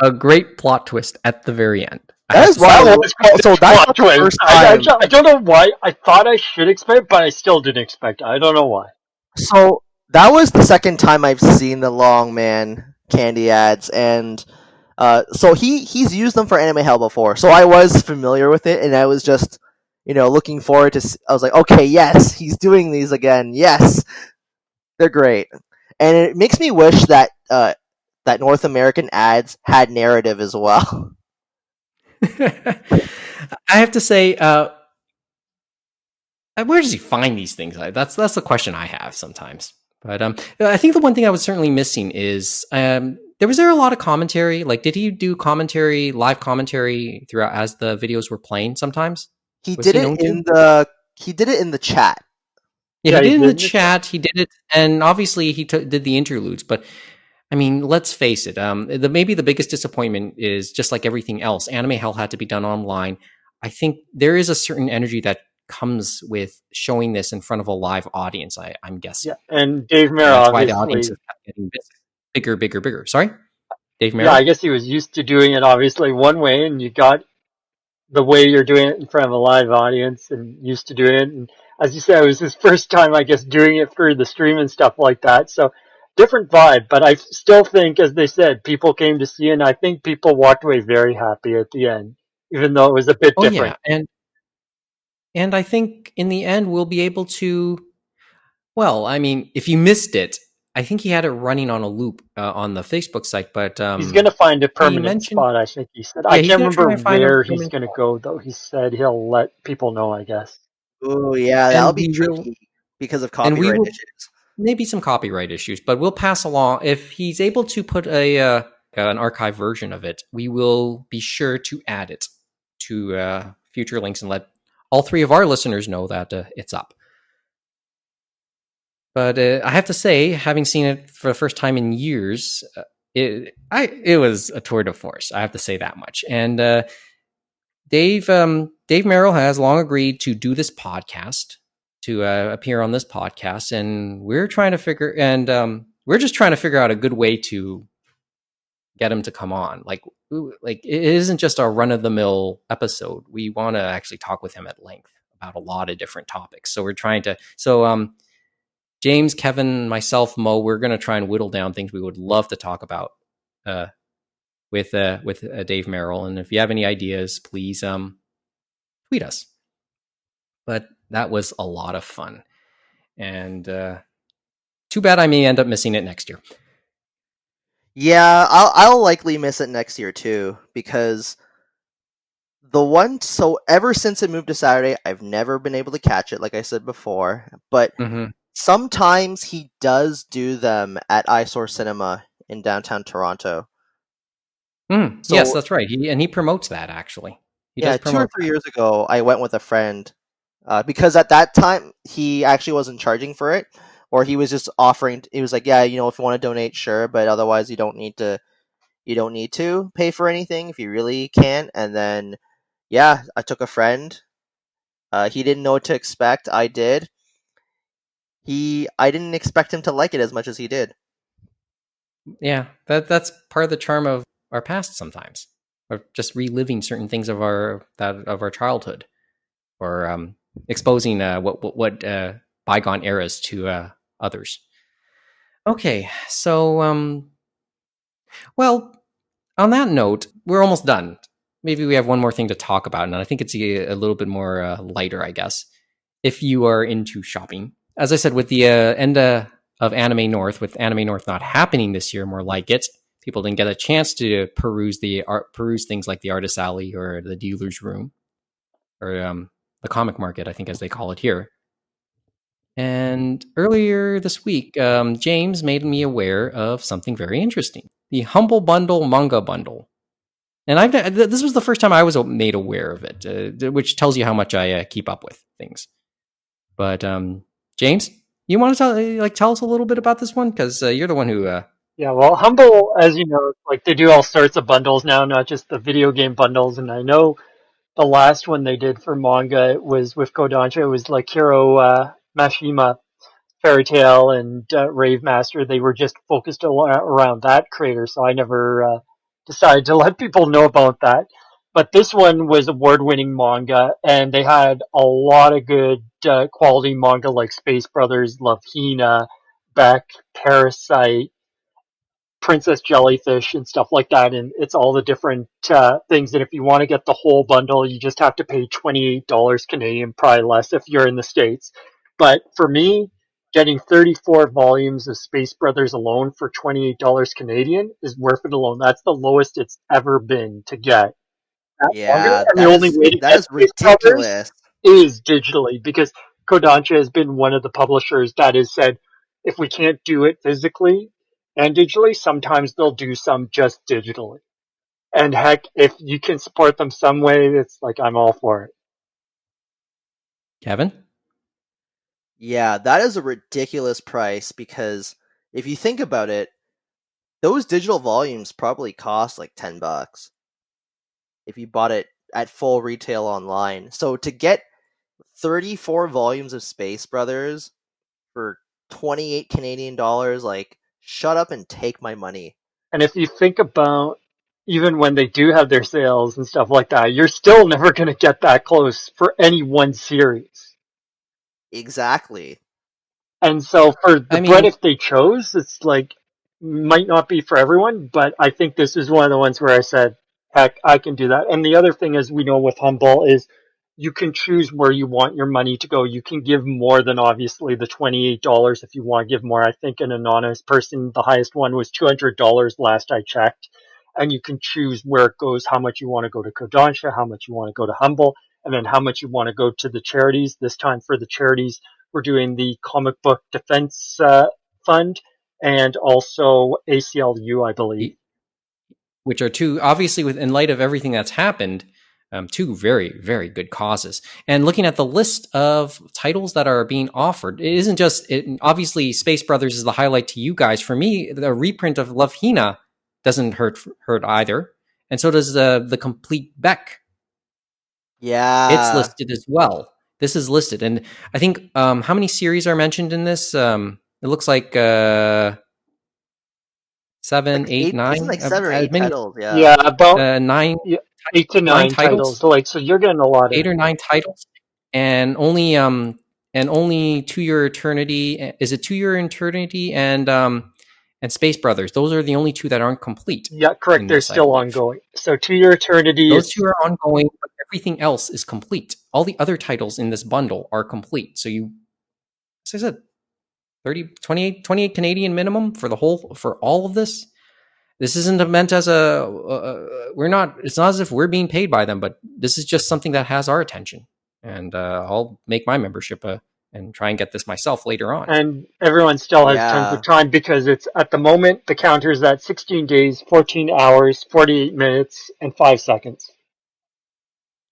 a great plot twist at the very end. I That have is to why say. That I was quite so a that's plot not the twist. first time. I don't know why. I thought I should expect, but I still didn't expect. I don't know why. So that was the second time I've seen the long man candy ads, and so he's used them for Anime Hell before, so I was familiar with it, and I was just looking forward to. I was like, okay, yes, he's doing these again. Yes, they're great, and it makes me wish that that North American ads had narrative as well. I have to say, where does he find these things? That's the question I have sometimes. But I think the one thing I was certainly missing is there a lot of commentary. Like, did he do commentary, live commentary throughout as the videos were playing? Sometimes He was did he it known to? in the chat. Yeah, he Yeah, he did it in did the in the chat. chat. He did it, and obviously he did the interludes. But I mean, let's face it. Maybe the biggest disappointment is just like everything else. Anime Hell had to be done online. I think there is a certain energy that comes with showing this in front of a live audience. I'm Yeah, guessing, and Dave and Mayer that's why the audience is obviously. getting bigger, bigger, bigger. Sorry, Dave Yeah, Merrill. I guess he was used to doing it obviously one way, and you got the way you're doing it in front of a live audience and used to doing it. And as you said, it was his first time, I guess, doing it through the stream and stuff like that. So different vibe, but I still think, as they said, people came to see, it, and I think people walked away very happy at the end, even though it was a bit Oh yeah, different. and I think in the end we'll be able to. Well, I mean, if you missed it, I think he had it running on a loop on the Facebook site. But He's going to find a he permanent mentioned, spot, I think he said. I yeah, he's can't going to remember try and find a where he's permanent going to spot, go, though. He said he'll let people know, I guess. Oh yeah, that'll and be tricky because of we copyright will issues. maybe some copyright issues, but we'll pass along if he's able to put an archive version of it. We will be sure to add it to future links and let all three of our listeners know that it's up. But I have to say, having seen it for the first time in years, it was a tour de force. I have to say that much. And Dave Merrill has long agreed to do this podcast, to appear on this podcast, and we're just trying to figure out a good way to get him to come on. Like it isn't just a run of the mill episode. We want to actually talk with him at length about a lot of different topics. So we're trying to. James, Kevin, myself, Mo, we're going to try and whittle down things we would love to talk about uh, with Dave Merrill. And if you have any ideas, please tweet us. But that was a lot of fun, and too bad I may end up missing it next year. Yeah, I'll likely miss it next year too because ever since it moved to Saturday, I've never been able to catch it, like I said before. But Mm-hmm. sometimes he does do them at Eyesore Cinema in downtown Toronto. Yes, So that's right. He promotes that actually. He yeah, does 2 or promote 3 years ago, I went with a friend because at that time he actually wasn't charging for it, or he was just offering. He was like, "Yeah, if you want to donate, sure, but otherwise you don't need to. You don't need to pay for anything if you really can't." And then, yeah, I took a friend. He didn't know what to expect. I did. I didn't expect him to like it as much as he did. that. Yeah, that's part of the charm of our past sometimes, or just reliving certain things of our childhood, or exposing what bygone eras to others. Okay, so well, on that note, we're almost done. maybe we have one more thing to talk about, and I think it's a little bit more lighter, I guess, if you are into shopping. As I said, with the end of Anime North, with Anime North not happening this year, more like it, people didn't get a chance to peruse things like the Artist Alley or the Dealer's Room or the comic market, I think, as they call it here. And earlier this week, James made me aware of something very interesting: the Humble Manga Bundle. And this was the first time I was made aware of it, which tells you how much I keep up with things. But James, you want to tell us a little bit about this one, because you're the one who. Yeah, well, Humble, as you know, like they do all sorts of bundles now, not just the video game bundles. And I know the last one they did for manga was with Kodansha. It was like Hiro Mashima, Fairy Tail, and Rave Master. They were just focused around that creator, so I never decided to let people know about that. But this one was award-winning manga, and they had a lot of good quality manga like Space Brothers, Love Hina, Beck, Parasite, Princess Jellyfish, and stuff like that. And it's all the different things. And if you want to get the whole bundle, you just have to pay $28 Canadian, probably less if you're in the States. But for me, getting 34 volumes of Space Brothers alone for $28 Canadian is worth it alone. That's the lowest it's ever been to get that manga. Yeah, And the only way to that get is Space Brothers ridiculous. is digitally, because Kodansha has been one of the publishers that has said if we can't do it physically and digitally, sometimes they'll do some just digitally. And heck, if you can support them some way, it's like I'm all for it. Kevin? Yeah, that is a ridiculous price because if you think about it, those digital volumes probably cost like $10 if you bought it at full retail online. So to get 34 volumes of Space Brothers for 28 Canadian dollars, like, shut up and take my money. And if you think about even when they do have their sales and stuff like that, you're still never going to get that close for any one series. Exactly. And so for the I bread, mean, if they chose, it's like, might not be for everyone, but I think this is one of the ones where I said, heck, I can do that. And the other thing, as we know with Humble, is you can choose where you want your money to go. You can give more than obviously the $28 if you want to give more. I think an anonymous person, the highest one was $200 last I checked. And you can choose where it goes, how much you want to go to Kodansha, how much you want to go to Humble, and then how much you want to go to the charities. This time for the charities, we're doing the Comic Book Defense Fund and also ACLU, I believe. which are two, obviously, in light of everything that's happened, two very, very good causes. And looking at the list of titles that are being offered, it isn't just obviously Space Brothers is the highlight to you guys. For me, the reprint of Love Hina doesn't hurt either, and so does the complete Beck. It's Yeah. listed as well. This is listed, and I think how many series are mentioned in this? It looks like 7, Like 8, eight, isn't 9, like 7 or as 8 many titles, yeah. Yeah, about nine yeah, 8 to 9 titles, titles. Like, so you're getting a lot of. 8 or 9 titles, and only To Your Eternity. Is it To Your Eternity and Space Brothers? Those are the only two that aren't complete Yeah, correct. in They're this, I still believe. ongoing. So To Your Eternity Those two is, are ongoing, but everything else is complete. All the other titles in this bundle are complete. So you, as I said, 30, 28 Canadian minimum for all of this. This isn't meant as we're not, it's not as if we're being paid by them, but this is just something that has our attention. And I'll make my membership and try and get this myself later on. and everyone still has tons Yeah. of time because it's at the moment the counter is at 16 days, 14 hours, 48 minutes, and 5 seconds.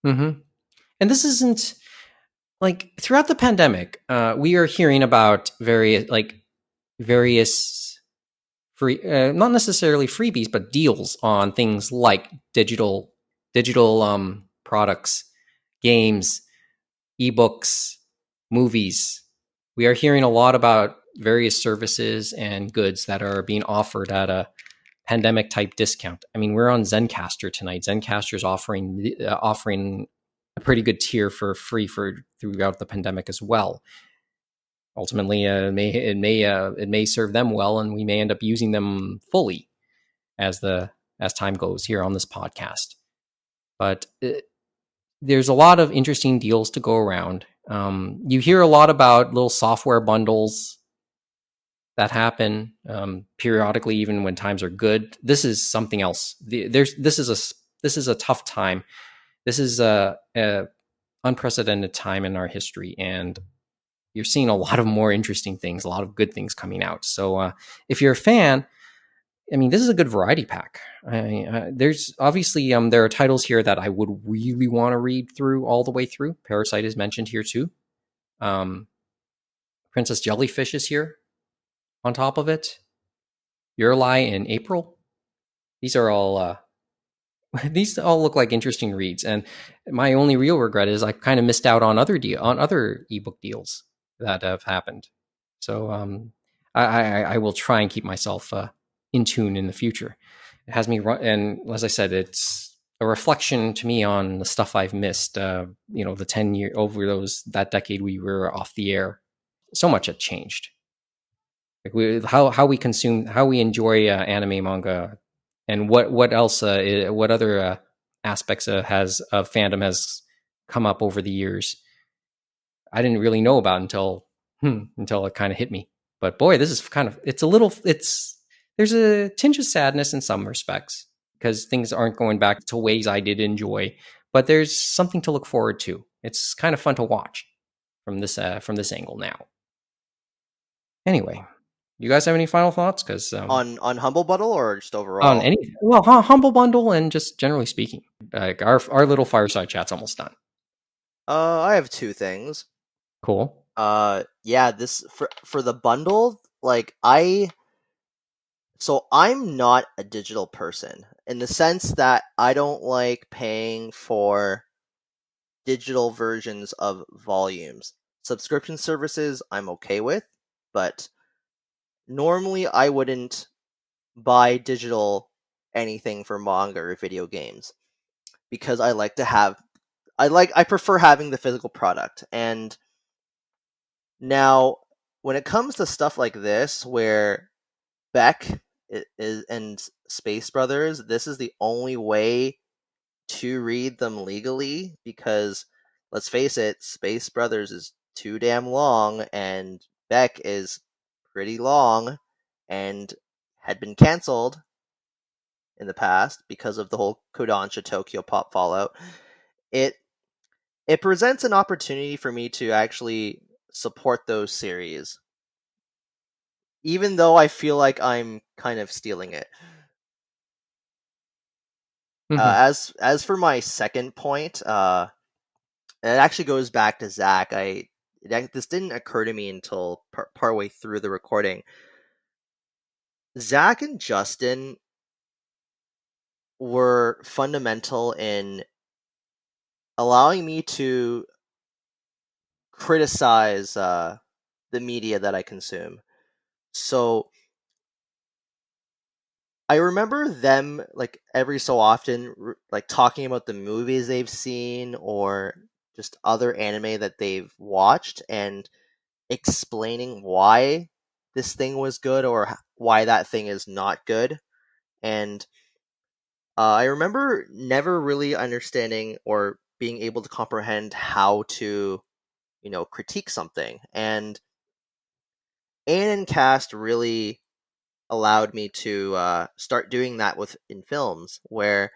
Mm-hmm. And this isn't like throughout the pandemic, we are hearing about various free, not necessarily freebies, but deals on things like digital products, games, ebooks, movies. We are hearing a lot about various services and goods that are being offered at a pandemic type discount. I mean, we're on Zencaster tonight. Zencaster is offering a pretty good tier for free for throughout the pandemic as well. Ultimately, it may serve them well, and we may end up using them fully as time goes here on this podcast. but there's a lot of interesting deals to go around. You hear a lot about little software bundles that happen periodically, even when times are good. This is something else. This is a tough time. This is a unprecedented time in our history, and you're seeing a lot of more interesting things, a lot of good things coming out. So if you're a fan, I mean, this is a good variety pack. There's obviously there are titles here that I would really want to read through all the way through. Parasite is mentioned here too. Um, Princess Jellyfish is here on top of it. Your Lie in April. These are all these all look like interesting reads, and my only real regret is I kind of missed out on other ebook deals that have happened. So I will try and keep myself in tune in the future. It has me run, and as I said, it's a reflection to me on the stuff I've missed. The 10 year over that decade we were off the air. So much had changed. Like how we consume, how we enjoy anime, manga, and what else, what other aspects has of fandom has come up over the years. I didn't really know about until it kind of hit me. But boy, this is kind of it's there's a tinge of sadness in some respects because things aren't going back to ways I did enjoy. But there's something to look forward to. It's kind of fun to watch from this angle now. Anyway, you guys have any final thoughts? Because On Humble Bundle or just on overall? any Humble Bundle and just generally speaking, like our little fireside chat's almost done. I have two things. Cool. Yeah, this for the bundle, like I'm not a digital person in the sense that I don't like paying for digital versions of volumes. Subscription services I'm okay with, but normally I wouldn't buy digital anything for manga or video games because I prefer having the physical product. And now when it comes to stuff like this where Beck is and Space Brothers, this is the only way to read them legally because let's face it, Space Brothers is too damn long and Beck is pretty long and had been canceled in the past because of the whole Kodansha Tokyo Pop fallout. It presents an opportunity for me to actually support those series, even though I feel like I'm kind of stealing it. Mm-hmm. As for my second point, it actually goes back to Zach. This didn't occur to me until partway through the recording. Zach and Justin were fundamental in allowing me to criticize the media that I consume. So I remember them like every so often like talking about the movies they've seen or just other anime that they've watched and explaining why this thing was good or why that thing is not good. And I remember never really understanding or being able to comprehend how to, critique something. And Anon Cast really allowed me to start doing that in films, where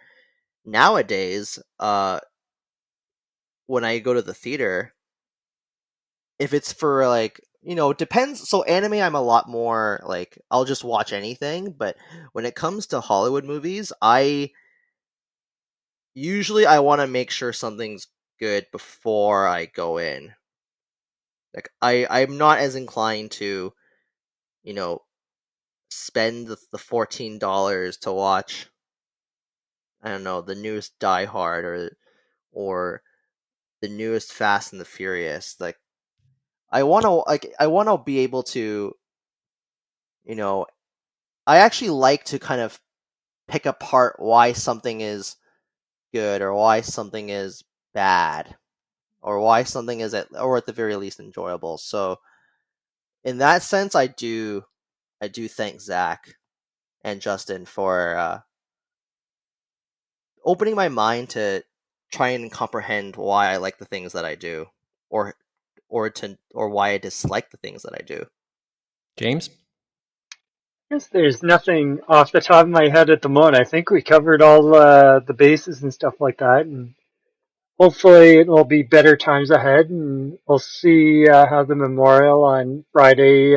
nowadays, when I go to the theater, if it's for like, it depends. So anime, I'm a lot more like, I'll just watch anything. But when it comes to Hollywood movies, I want to make sure something's good before I go in. Like I'm not as inclined to, you know, spend the $14 to watch, I don't know, the newest Die Hard or the newest Fast and the Furious. Like I want to be able to, you know, I actually like to kind of pick apart why something is good or why something is bad or why something is at the very least enjoyable. So in that sense, I do thank Zach and Justin for opening my mind to try and comprehend why I like the things that I do, or why I dislike the things that I do. James? I guess there's nothing off the top of my head at the moment. I think we covered all the bases and stuff like that, and hopefully it will be better times ahead, and we'll see how the memorial on Friday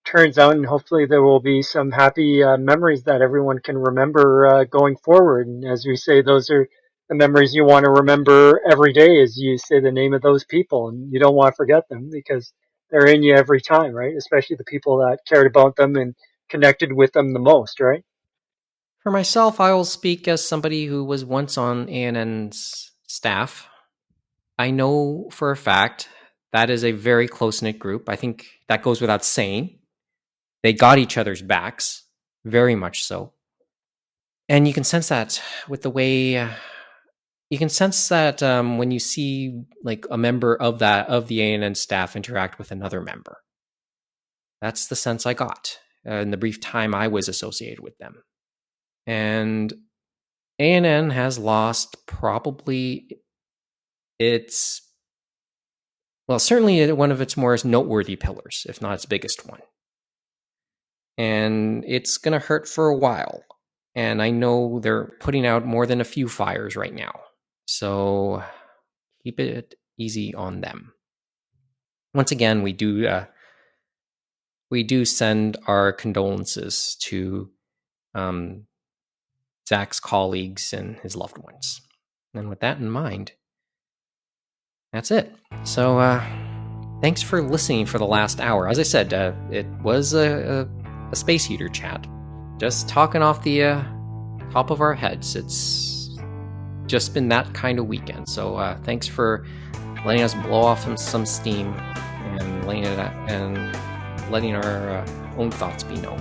turns out, and hopefully there will be some happy memories that everyone can remember going forward. And as we say, those are the memories you want to remember every day as you say the name of those people, and you don't want to forget them because they're in you every time, right? Especially the people that cared about them and connected with them the most, right? For myself, I will speak as somebody who was once on ANN's staff. I know for a fact that is a very close-knit group. I think that goes without saying. They got each other's backs, very much so. And you can sense that with the way you can sense that when you see like a member of the ANN staff interact with another member. That's the sense I got in the brief time I was associated with them. And ANN has lost probably certainly one of its more noteworthy pillars, if not its biggest one. And it's going to hurt for a while. And I know they're putting out more than a few fires right now. So keep it easy on them. Once again, we do send our condolences to Zac's colleagues and his loved ones. And with that in mind, that's it. So thanks for listening for the last hour. As I said, it was a space heater chat. Just talking off the top of our heads. It's just been that kind of weekend. So thanks for letting us blow off some steam and letting our own thoughts be known.